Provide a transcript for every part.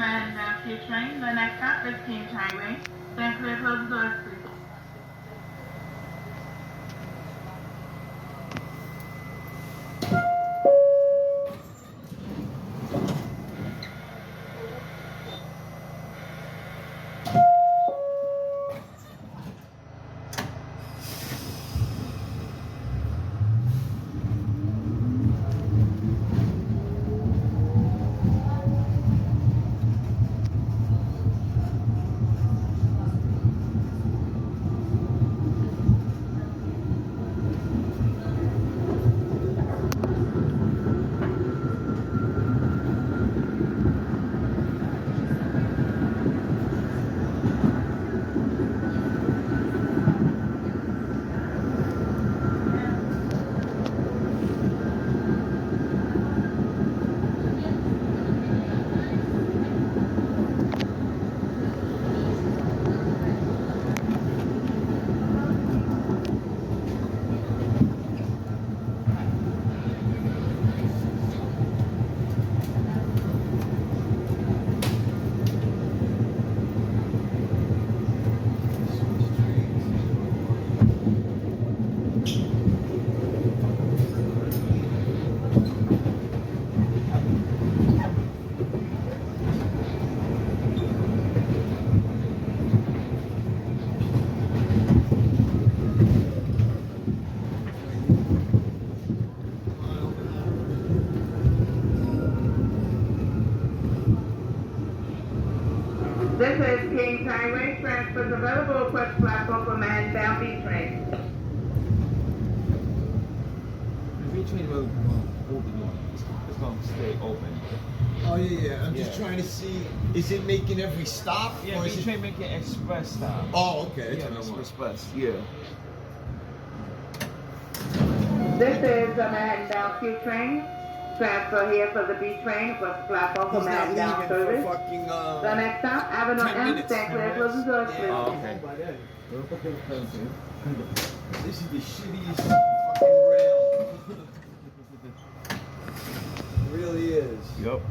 man down to your train. The next stop is Kings Highway. Stand clear, close the doors, please. This is Kings Highway. Transfers available. Request platform for man-bound B train. The V train will open one. It's going to stay open. Oh yeah. I'm just Yeah. trying to see. Is it making every stop? Yeah, or V is it? train making express stop. Oh, okay. That's Yeah, what I want. express. Yeah. This is the man-bound Q train. Transfer here for the B train. Request platform for He's not man-bound leaving service. for fucking. The next stop, Avenue 10 M. minutes. Stand clear, close the doors, please. Oh, okay. This is the shittiest fucking rail. It really is. Yup.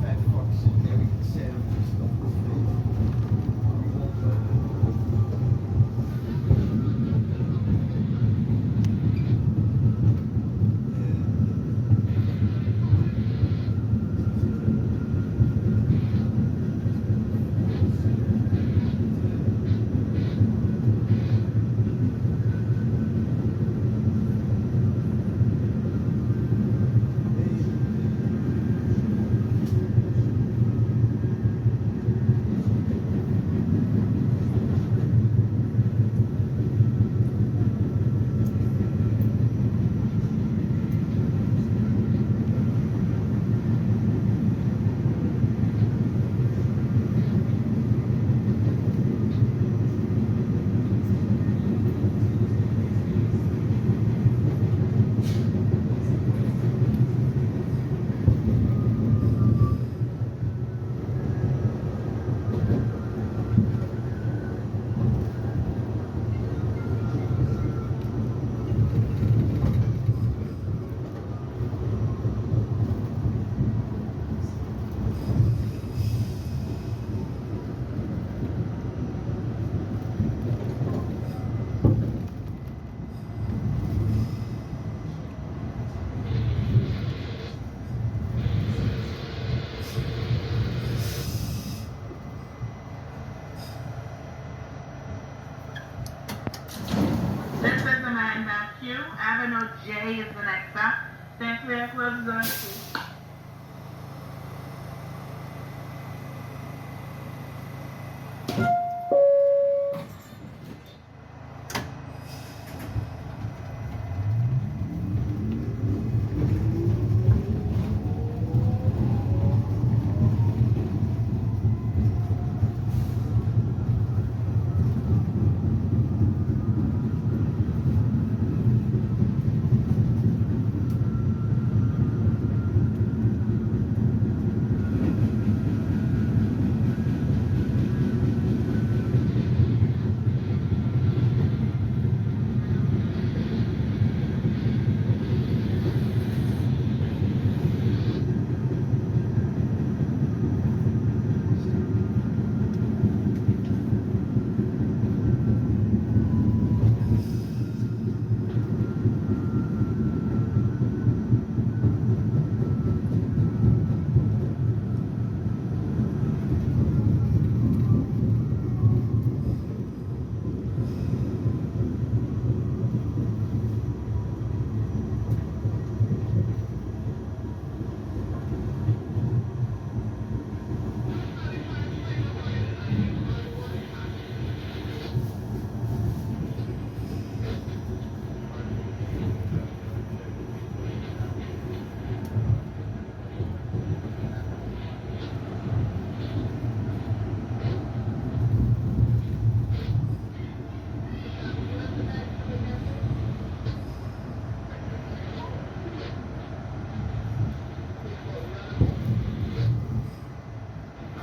Fat fuck sitting there eating sandwiches, stuff in his This is the man-bound Q. Avenue J is the next stop. Stand clear, close the doors, please.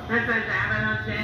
This is Avenue J.